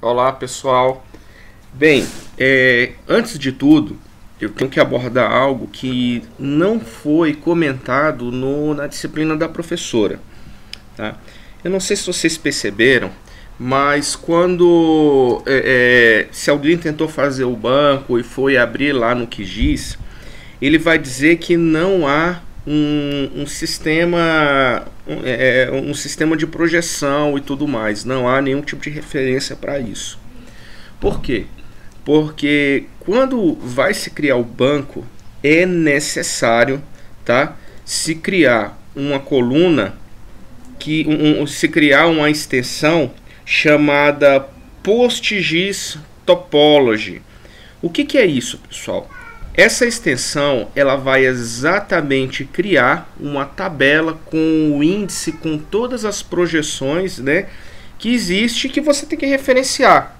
Olá pessoal. Bem, antes de tudo, eu tenho que abordar algo que não foi comentado na disciplina da professora, tá? Eu não sei se vocês perceberam, mas quando se alguém tentou fazer o banco e foi abrir lá no QGIS, ele vai dizer que não há um sistema de projeção e tudo mais. Não há nenhum tipo de referência para isso. Por quê? Porque quando vai se criar o banco, é necessário, tá, se criar uma coluna, se criar uma extensão chamada PostGIS Topology. O que é isso, pessoal? Essa extensão ela vai exatamente criar uma tabela com o índice, com todas as projeções, né, que existe, que você tem que referenciar.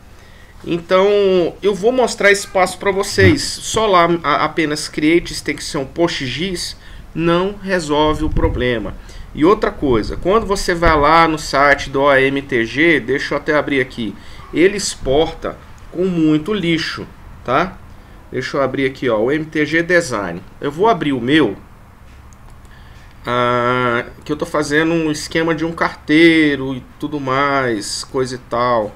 Então eu vou mostrar esse passo para vocês. Só lá apenas create extensão PostGIS não resolve o problema. E outra coisa, quando você vai lá no site do OMTG, deixa eu até abrir aqui, ele exporta com muito lixo, tá? Deixa eu abrir aqui, ó, o MTG Design. Eu vou abrir o meu, que eu estou fazendo um esquema de um carteiro e tudo mais, coisa e tal.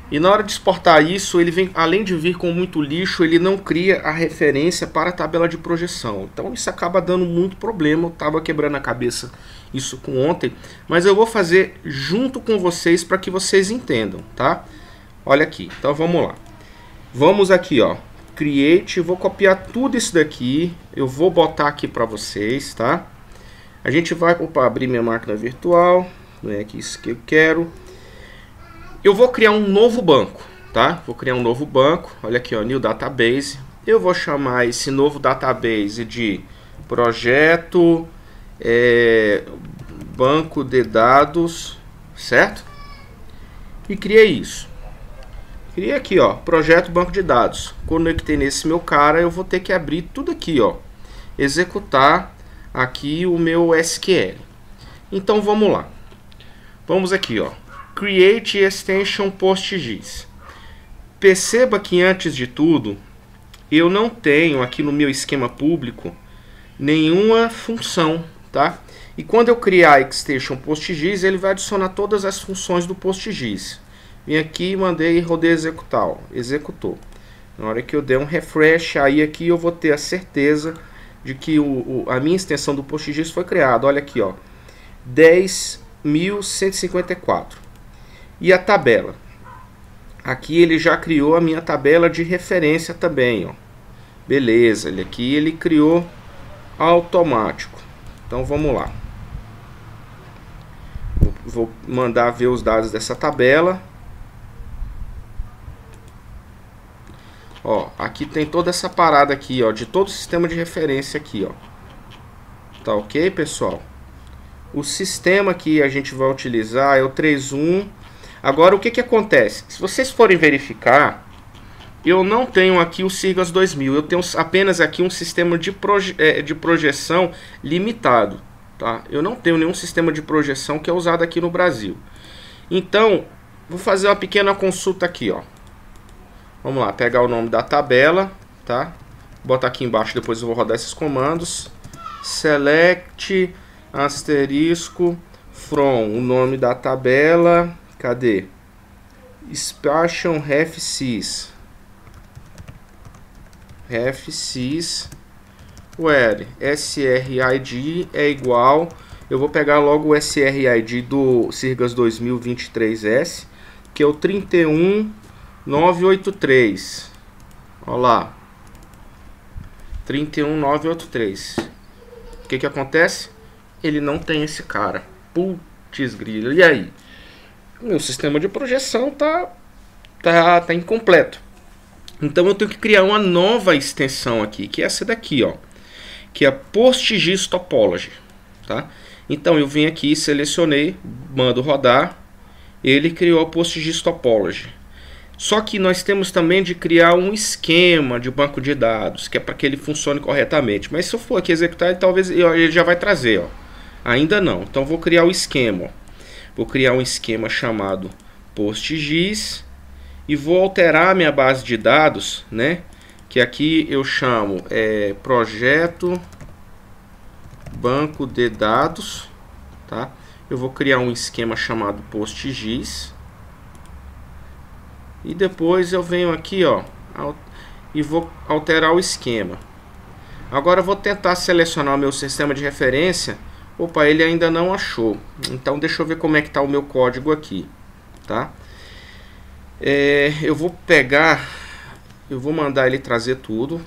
E na hora de exportar isso, ele vem, além de vir com muito lixo, ele não cria a referência para a tabela de projeção. Então isso acaba dando muito problema. Eu estava quebrando a cabeça isso ontem, mas eu vou fazer junto com vocês para que vocês entendam, tá? Olha aqui, então vamos lá. Vamos aqui, ó. Create, vou copiar tudo isso daqui, eu vou botar aqui para vocês, tá? A gente vai abrir minha máquina virtual, não é aqui isso que eu quero. Eu vou criar um novo banco, tá? Vou criar um novo banco, olha aqui, ó, New Database. Eu vou chamar esse novo database de projeto banco de dados, certo? E criei isso. Criei aqui, ó, projeto banco de dados. Conectei nesse meu cara, eu vou ter que abrir tudo aqui, ó. Executar aqui o meu SQL. Então vamos lá. Vamos aqui, ó. Create extension PostGIS. Perceba que antes de tudo, eu não tenho aqui no meu esquema público nenhuma função, tá? E quando eu criar extension PostGIS, ele vai adicionar todas as funções do PostGIS. Vim aqui, mandei, rodei executar, ó, executou. Na hora que eu der um refresh, aí aqui eu vou ter a certeza de que a minha extensão do PostGIS foi criada. Olha aqui, ó, 10.154. E a tabela? Aqui ele já criou a minha tabela de referência também, ó. Beleza, ele criou automático. Então vamos lá. Vou mandar ver os dados dessa tabela. Ó, aqui tem toda essa parada aqui, ó, de todo o sistema de referência aqui, ó. Tá ok, pessoal? O sistema que a gente vai utilizar é o 31. Agora, o que acontece? Se vocês forem verificar, eu não tenho aqui o Sirgas 2000. Eu tenho apenas aqui um sistema de projeção limitado, tá? Eu não tenho nenhum sistema de projeção que é usado aqui no Brasil. Então, vou fazer uma pequena consulta aqui, ó. Vamos lá, pegar o nome da tabela, tá? Botar aqui embaixo, depois eu vou rodar esses comandos. Select, asterisco, from, o nome da tabela, cadê? Spatial RefSys. RefSys, where SRID é igual, eu vou pegar logo o SRID do Sirgas 2023S, que é o 31983. Olha lá, 31983. O que acontece? Ele não tem esse cara. Putz grilo. E aí? Meu sistema de projeção tá incompleto. Então eu tenho que criar uma nova extensão aqui, que é essa daqui, ó, que é a PostGIS Topology, tá? Então eu vim aqui, selecionei, mando rodar, ele criou a PostGIS Topology. Só que nós temos também de criar um esquema de banco de dados, que é para que ele funcione corretamente. Mas se eu for aqui executar, talvez ele já vai trazer, ó. Ainda não. Então vou criar o esquema, ó. Vou criar um esquema chamado PostGIS e vou alterar minha base de dados, né? Que aqui eu chamo projeto banco de dados, tá? Eu vou criar um esquema chamado PostGIS e depois eu venho aqui, ó, e vou alterar o esquema. Agora eu vou tentar selecionar o meu sistema de referência. Opa, ele ainda não achou. Então deixa eu ver como é que está o meu código aqui, tá? Eu vou pegar, eu vou mandar ele trazer tudo.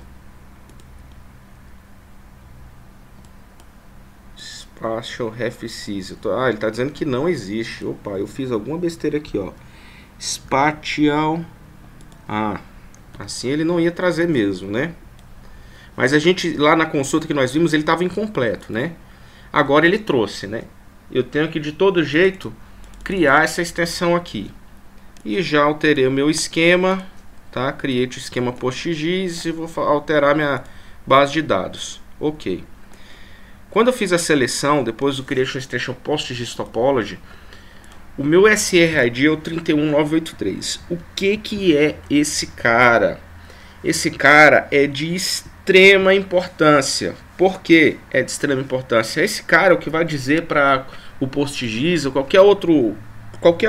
Spatial References. Ele está dizendo que não existe. Opa, eu fiz alguma besteira aqui, ó. Spatial. Assim ele não ia trazer mesmo, né? Mas a gente, lá na consulta que nós vimos, ele estava incompleto, né? Agora ele trouxe, né? Eu tenho que, de todo jeito, criar essa extensão aqui. E já alterei o meu esquema, tá? Criei o esquema PostGIS e vou alterar minha base de dados. Ok. Quando eu fiz a seleção, depois do Creation Extension PostGIS Topology, o meu SRID é o 31983. O que é esse cara? Esse cara é de extrema importância. Por que é de extrema importância? Esse cara é o que vai dizer para o PostGIS ou qualquer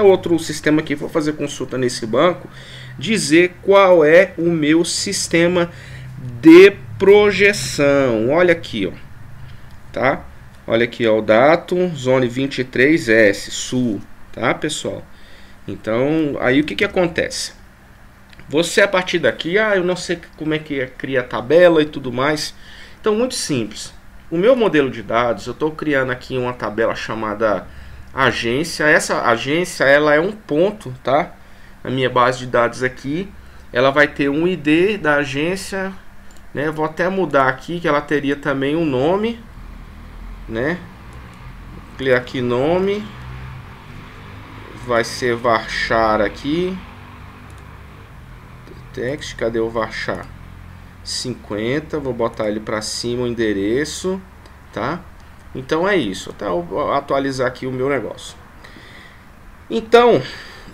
outro sistema que for fazer consulta nesse banco, dizer qual é o meu sistema de projeção. Olha aqui, ó, tá? Olha aqui, ó, o Datum Zone 23S Sul, tá, pessoal? Então, aí o que acontece? Você, a partir daqui, eu não sei como é que cria a tabela e tudo mais. Então, muito simples. O meu modelo de dados, eu estou criando aqui uma tabela chamada agência. Essa agência, ela é um ponto, tá? A minha base de dados aqui, ela vai ter um ID da agência, né? Vou até mudar aqui, que ela teria também um nome, né? Vou clicar aqui, nome. Vai ser varchar aqui. Text, cadê o varchar? 50, vou botar ele para cima o endereço, tá? Então é isso, até eu atualizar aqui o meu negócio. Então,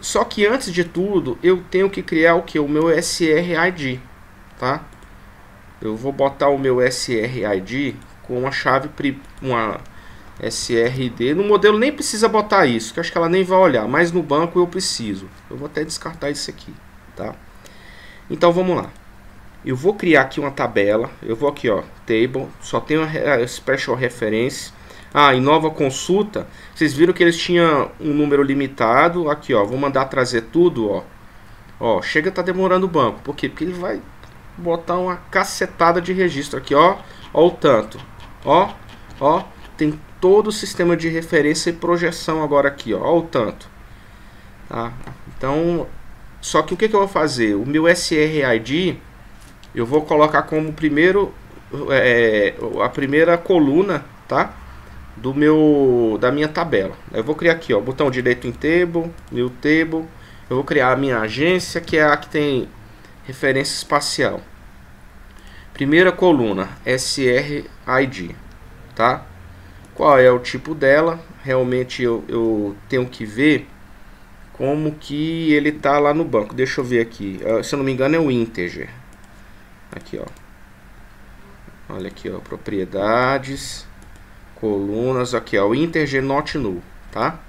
só que antes de tudo, eu tenho que criar o que? O meu SRID, tá? Eu vou botar o meu SRID com uma chave, uma SRD. No modelo nem precisa botar isso, que acho que ela nem vai olhar, mas no banco eu preciso. Eu vou até descartar isso aqui, tá? Então vamos lá. Eu vou criar aqui uma tabela. Eu vou aqui, ó, table, só tem uma special reference. Em nova consulta, vocês viram que eles tinham um número limitado. Aqui, ó, vou mandar trazer tudo, ó. Ó, chega, tá demorando o banco. Por quê? Porque ele vai botar uma cacetada de registro aqui, ó. Ó o tanto. Ó, tem todo o sistema de referência e projeção agora aqui, ó. Ó o tanto. Tá? Então, só que o que eu vou fazer? O meu SRID eu vou colocar como primeiro a primeira coluna, tá? Da minha tabela. Eu vou criar aqui, ó, botão direito em table, new table. Eu vou criar a minha agência, que é a que tem referência espacial. Primeira coluna, SRID, tá? Qual é o tipo dela? Realmente eu tenho que ver como que ele tá lá no banco. Deixa eu ver aqui. Se eu não me engano é o integer. Aqui, ó. Olha aqui, ó, propriedades, colunas, aqui, ó, o integer not null, tá?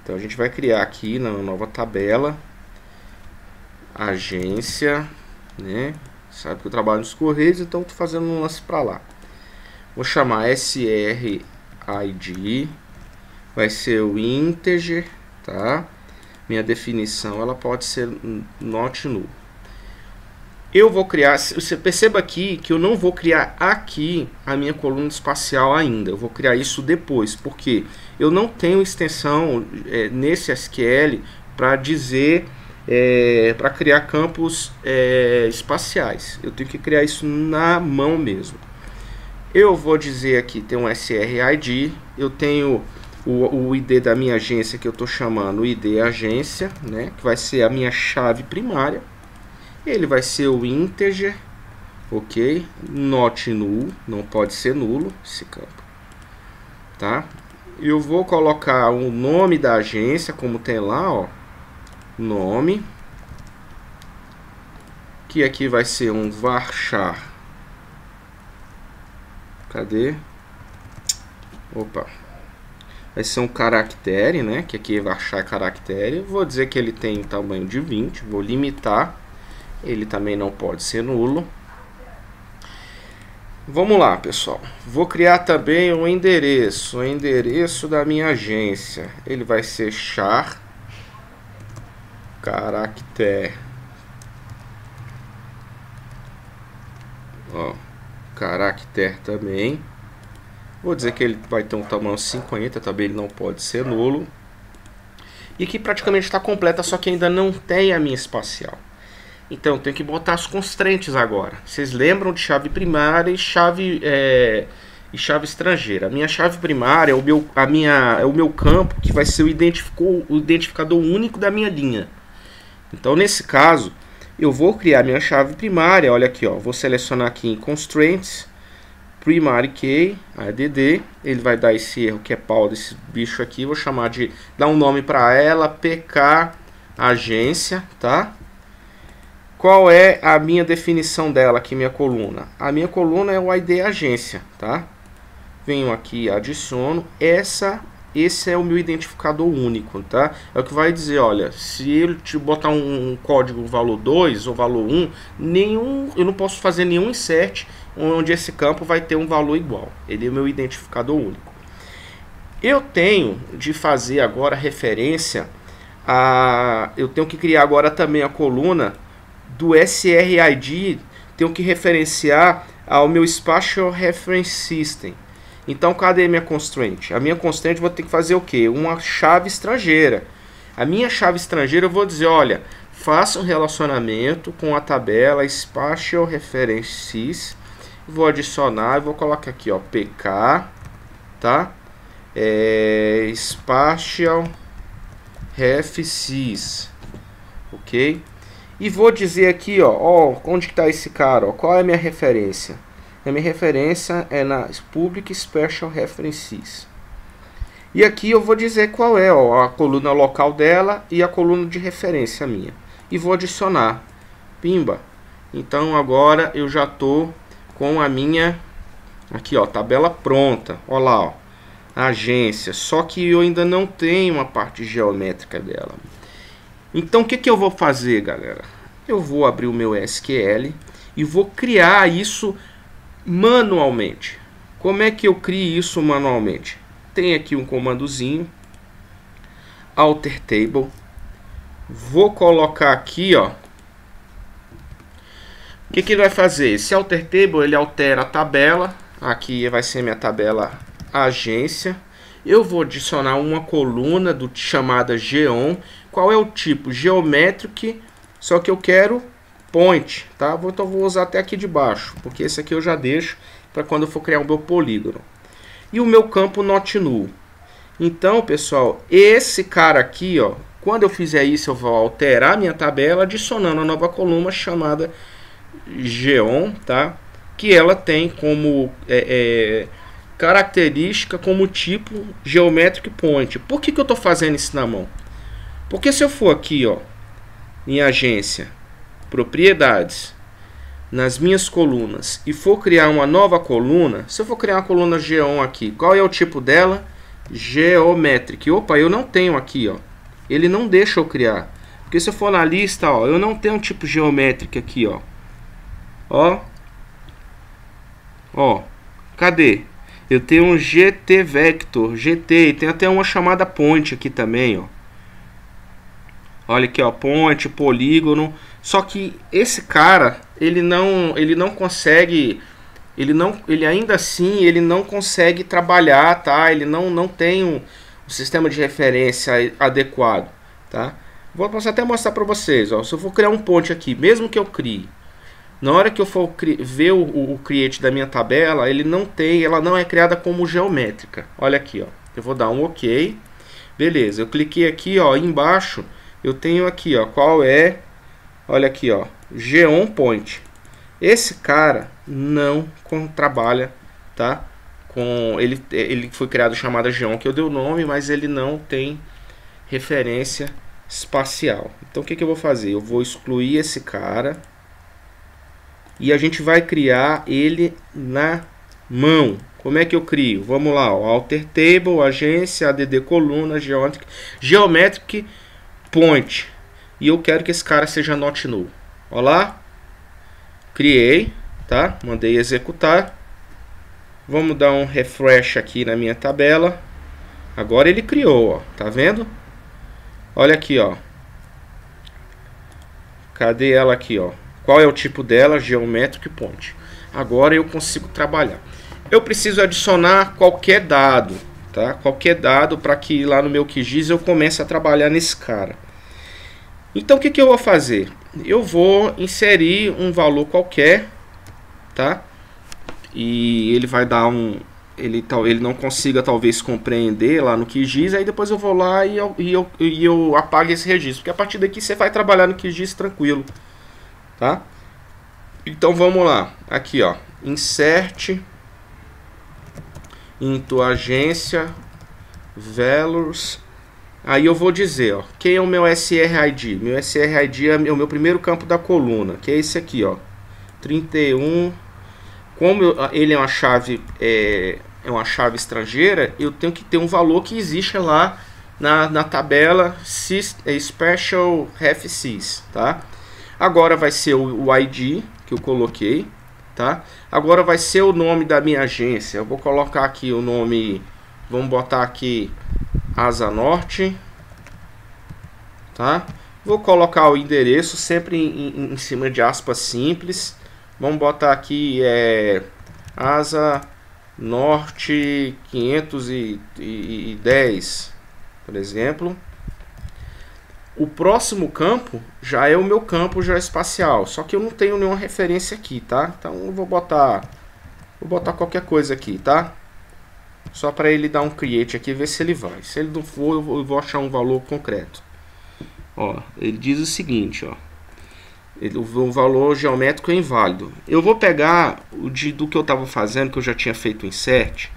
Então a gente vai criar aqui na nova tabela agência, né? Sabe que eu trabalho nos Correios, então tô fazendo um lance para lá. Vou chamar SRID, vai ser o integer, tá? Minha definição ela pode ser not null. Eu vou criar, você perceba aqui que eu não vou criar aqui a minha coluna espacial ainda. Eu vou criar isso depois, porque eu não tenho extensão nesse SQL para dizer, para criar campos espaciais. Eu tenho que criar isso na mão mesmo. Eu vou dizer aqui, tem um SRID, eu tenho o ID da minha agência que eu estou chamando ID agência, né, que vai ser a minha chave primária. Ele vai ser o integer, ok? Not null, não pode ser nulo esse campo, tá? Eu vou colocar o nome da agência, como tem lá, ó, nome. que aqui vai ser um varchar. Cadê? Opa. Vai ser um caractere, né? Que aqui é varchar caractere. Vou dizer que ele tem tamanho de 20. Vou limitar. Ele também não pode ser nulo. Vamos lá, pessoal. Vou criar também um endereço. O endereço da minha agência. Ele vai ser char caractere. Ó, caractere também. Vou dizer que ele vai ter um tamanho 50, também ele não pode ser nulo. E aqui praticamente está completa, só que ainda não tem a minha espacial. Então eu tenho que botar as constraints agora. Vocês lembram de chave primária e chave estrangeira. A minha chave primária é o meu campo, que vai ser o identificador único da minha linha. Então nesse caso, eu vou criar minha chave primária. Olha aqui, ó, vou selecionar aqui em Constraints, Primary Key, add, ele vai dar esse erro que é pau desse bicho aqui. Vou chamar de, dar um nome para ela, PK agência, tá? Qual é a minha definição dela aqui, minha coluna? A minha coluna é o ID agência, tá? Venho aqui, adiciono, esse é o meu identificador único, tá? É o que vai dizer, olha, se ele te botar um código valor 2 ou valor 1, eu não posso fazer nenhum insert onde esse campo vai ter um valor igual. Ele é o meu identificador único. Eu tenho de fazer agora referência a... Eu tenho que criar agora também a coluna do SRID, tenho que referenciar ao meu Spatial Reference System. Então, cadê minha constraint? A minha constraint vou ter que fazer o quê? Uma chave estrangeira. A minha chave estrangeira eu vou dizer, olha, faça um relacionamento com a tabela Spatial References. Vou adicionar, vou colocar aqui, ó, PK, tá? Spatial References, ok? E vou dizer aqui, ó, onde que tá esse cara, ó, qual é a minha referência? A minha referência é na Public Special References. E aqui eu vou dizer qual é, ó, a coluna local dela e a coluna de referência minha. E vou adicionar. Pimba. Então agora eu já tô com a minha aqui, ó, tabela pronta. Ó lá, ó, agência. Só que eu ainda não tenho a parte geométrica dela. Então o que eu vou fazer, galera? Eu vou abrir o meu SQL e vou criar isso manualmente. Como é que eu crio isso manualmente? Tem aqui um comandozinho, alter table. Vou colocar aqui, ó. O que ele vai fazer? Esse alter table, ele altera a tabela. Aqui vai ser minha tabela agência. Eu vou adicionar uma coluna chamada geom. Qual é o tipo? Geometric, só que eu quero point, tá? Então vou usar até aqui de baixo, porque esse aqui eu já deixo para quando eu for criar o meu polígono. E o meu campo not null. Então, pessoal, esse cara aqui, ó, quando eu fizer isso, eu vou alterar minha tabela, adicionando a nova coluna chamada geom, tá? Que ela tem como característica, como tipo geometric point. Por que eu estou fazendo isso na mão? Porque se eu for aqui, ó, em agência, propriedades, nas minhas colunas, e for criar uma nova coluna, se eu for criar uma coluna geom aqui, qual é o tipo dela? Geometric. Opa, eu não tenho aqui, ó. Ele não deixa eu criar. Porque se eu for na lista, ó, eu não tenho um tipo geométrico aqui, ó. Ó. Ó. Cadê? Eu tenho um GT Vector, GT, e tem até uma chamada point aqui também, ó. Olha aqui, ó, point, polígono. Só que esse cara, ele não consegue, ele ainda assim, ele não consegue trabalhar, tá? Ele não tem um sistema de referência adequado, tá? Vou até mostrar para vocês, ó. Se eu for criar um point aqui, mesmo que eu crie, na hora que eu for ver o create da minha tabela, ela não é criada como geométrica. Olha aqui, ó. Eu vou dar um OK. Beleza, eu cliquei aqui, ó, embaixo. Eu tenho aqui, ó, qual é, olha aqui, ó, geom point. Esse cara não trabalha, tá? Ele foi criado chamada geom, que eu dei o nome, mas ele não tem referência espacial. Então o que eu vou fazer? Eu vou excluir esse cara, e a gente vai criar ele na mão. Como é que eu crio? Vamos lá, ó, Alter Table, agência, add coluna, geometric point. E eu quero que esse cara seja not null. Olha lá, criei, tá? Mandei executar. Vamos dar um refresh aqui na minha tabela. Agora ele criou, ó, tá vendo? Olha aqui, ó. Cadê ela aqui, ó? Qual é o tipo dela? Geometric point. Agora eu consigo trabalhar. Eu preciso adicionar qualquer dado, tá? Qualquer dado para que lá no meu QGIS eu comece a trabalhar nesse cara. Então o que eu vou fazer? Eu vou inserir um valor qualquer, tá? E ele vai dar um... Ele não consiga talvez compreender lá no QGIS, aí depois eu vou lá e eu apago esse registro. Porque a partir daqui você vai trabalhar no QGIS tranquilo, tá? Então vamos lá, aqui ó, insert into agência values. Aí eu vou dizer, ó, quem é o meu SRID? Meu SRID é o meu primeiro campo da coluna, que é esse aqui, ó, 31. Como ele é uma chave estrangeira, eu tenho que ter um valor que existe lá na tabela special ref sys, tá? Agora vai ser o ID que eu coloquei, tá? Agora vai ser o nome da minha agência. Eu vou colocar aqui o nome, vamos botar aqui Asa Norte, tá? Vou colocar o endereço sempre em cima de aspas simples. Vamos botar aqui Asa Norte 510, por exemplo. O próximo campo já é o meu campo geoespacial, só que eu não tenho nenhuma referência aqui, tá? Então eu vou botar qualquer coisa aqui, tá? Só para ele dar um create aqui e ver se ele vai. Se ele não for, eu vou achar um valor concreto. Ó, ele diz o seguinte, ó. O valor geométrico é inválido. Eu vou pegar do que eu estava fazendo, que eu já tinha feito o insert,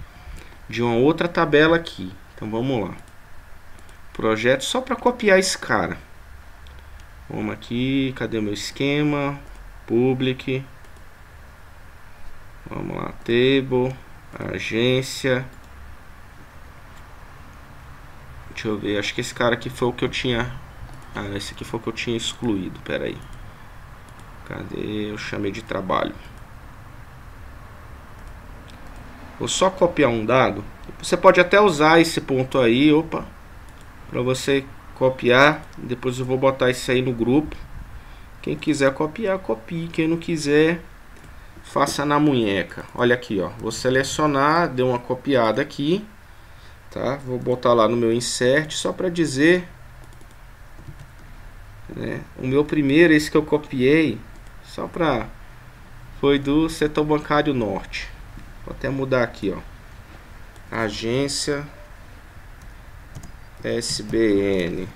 de uma outra tabela aqui. Então vamos lá. Projeto só para copiar esse cara. Vamos aqui, cadê o meu esquema? Public. Vamos lá, table, agência. Deixa eu ver, acho que esse cara aqui foi o que eu tinha... Ah, esse aqui foi o que eu tinha excluído, pera aí. Cadê? Eu chamei de trabalho. Vou só copiar um dado. Você pode até usar esse ponto aí, opa, para você copiar. Depois eu vou botar isso aí no grupo. Quem quiser copiar, copie. Quem não quiser, faça na munheca. Olha aqui, ó. Vou selecionar, dei uma copiada aqui, tá? Vou botar lá no meu insert só para dizer, né? O meu primeiro, esse que eu copiei, só para, foi do setor bancário norte. Vou até mudar aqui, ó. Agência SBN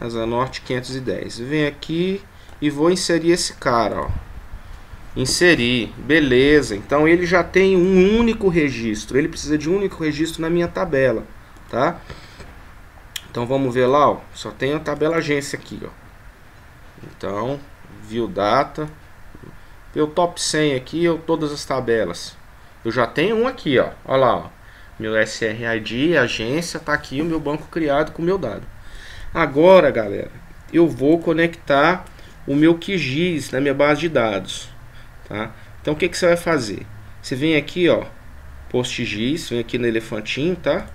Asa Norte 510. Vem aqui e vou inserir esse cara, ó. Inserir, beleza. Então ele já tem um único registro. Ele precisa de um único registro na minha tabela, tá? Então vamos ver lá, ó. Só tem a tabela agência aqui, ó. Então, view data. Meu top 100 aqui, eu todas as tabelas. Eu já tenho um aqui, ó. Olha lá, ó. Meu SRID, agência, tá aqui o meu banco criado com o meu dado. Agora, galera, eu vou conectar o meu QGIS na minha base de dados, tá? Então, o que você vai fazer? Você vem aqui, ó, PostGIS, vem aqui no elefantinho, tá?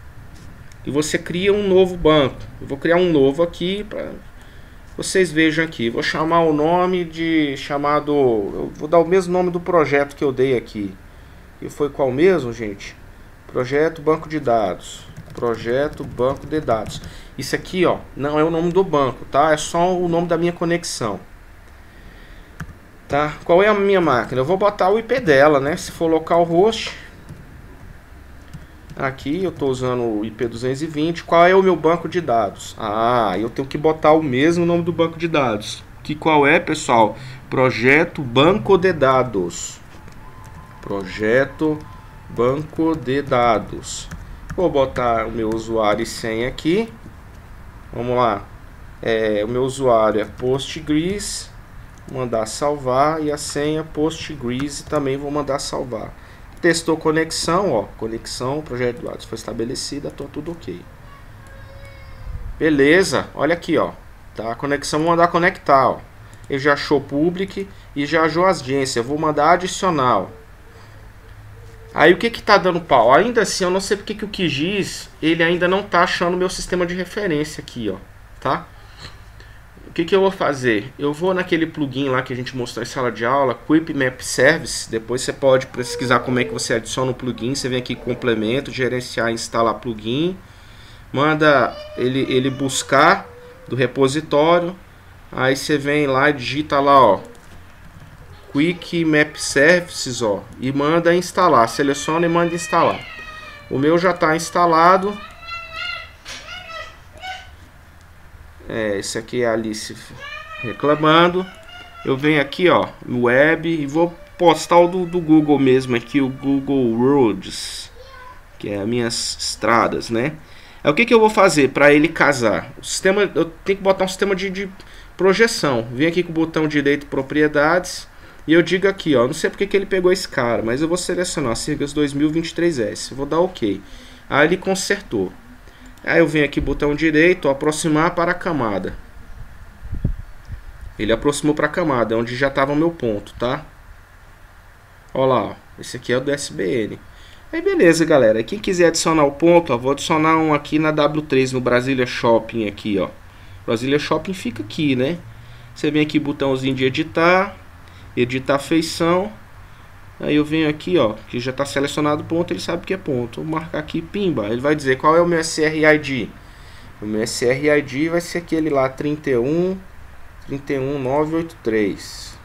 E você cria um novo banco. Eu vou criar um novo aqui para vocês vejam aqui. Vou chamar o nome de chamado. Eu vou dar o mesmo nome do projeto que eu dei aqui. E foi qual mesmo, gente? Projeto Banco de Dados. Projeto Banco de Dados. Isso aqui, ó, não é o nome do banco, tá? É só o nome da minha conexão. Tá? Qual é a minha máquina? Eu vou botar o IP dela, né? Se for localhost. Aqui eu estou usando o IP 220. Qual é o meu banco de dados? Ah, eu tenho que botar o mesmo nome do banco de dados. Que qual é, pessoal? Projeto Banco de Dados. Projeto Banco de Dados. Vou botar o meu usuário e senha aqui. Vamos lá. O meu usuário é PostGIS. mandar salvar, e a senha Postgres também vou mandar salvar. Testou conexão, ó, conexão, projeto de dados foi estabelecida, tá tudo ok. Beleza, olha aqui, ó, tá, a conexão, vou mandar conectar, ó. Ele já achou public e já achou agência, vou mandar adicional. Aí o que que tá dando pau? Ainda assim, eu não sei porque que o QGIS, ele ainda não tá achando o meu sistema de referência aqui, ó, tá? O que que eu vou fazer? Eu vou naquele plugin lá que a gente mostrou em sala de aula, Quick Map Service. Depois você pode pesquisar como é que você adiciona o plugin. Você vem aqui complemento, gerenciar, instalar plugin. Manda ele buscar do repositório. Aí você vem lá e digita lá, ó, Quick Map Services, ó, e manda instalar. Seleciona e manda instalar. O meu já está instalado. Esse aqui é a Alice reclamando. Eu venho aqui, ó, no web, e vou postar o do Google mesmo aqui, o Google Roads, que é as minhas estradas, né? O que que eu vou fazer para ele casar? O sistema, eu tenho que botar um sistema de projeção. Vem aqui com o botão direito propriedades e eu digo aqui, ó, não sei porque que ele pegou esse cara, mas eu vou selecionar Cirgas 2023S, vou dar OK. Aí ele consertou. Aí eu venho aqui, botão direito, aproximar para a camada. Ele aproximou para a camada, onde já estava o meu ponto, tá? Olha lá, ó, esse aqui é o do SBN. Aí beleza, galera. Quem quiser adicionar o ponto, ó, vou adicionar um aqui na W3, no Brasília Shopping aqui, ó. Brasília Shopping fica aqui, né? Você vem aqui, botãozinho de editar, editar feição. Aí eu venho aqui, ó, que já está selecionado o ponto, ele sabe que é ponto. Vou marcar aqui, pimba. Ele vai dizer qual é o meu SRID. O meu SRID vai ser aquele lá, 31983.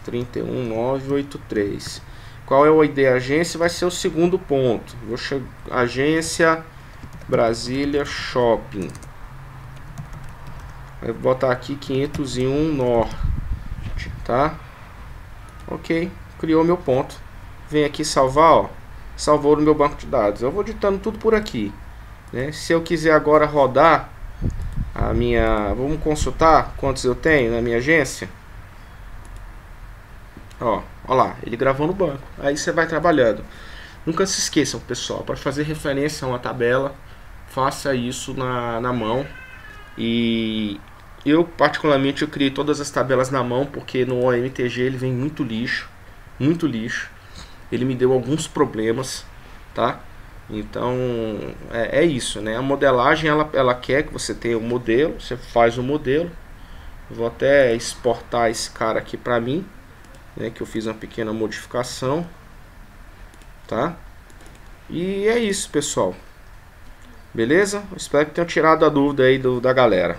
31983. Qual é o ID agência? Vai ser o segundo ponto. Vou chegar, agência Brasília Shopping. Vou botar aqui 501 Norte, tá? Ok. Criou meu ponto. Vem aqui salvar, ó. Salvou no meu banco de dados. Eu vou digitando tudo por aqui, né? Se eu quiser agora rodar a minha... Vamos consultar quantos eu tenho na minha agência. Ó lá, ele gravou no banco. Aí você vai trabalhando. Nunca se esqueçam, pessoal, para fazer referência a uma tabela, faça isso na mão. E eu, particularmente, eu criei todas as tabelas na mão, porque no OMTG ele vem muito lixo. Muito lixo. Ele me deu alguns problemas, tá? Então é isso, né? A modelagem ela quer que você tenha um modelo, você faz o modelo. Vou até exportar esse cara aqui para mim, né? Que eu fiz uma pequena modificação, tá? E é isso, pessoal. Beleza? Espero que tenham tirado a dúvida aí da galera.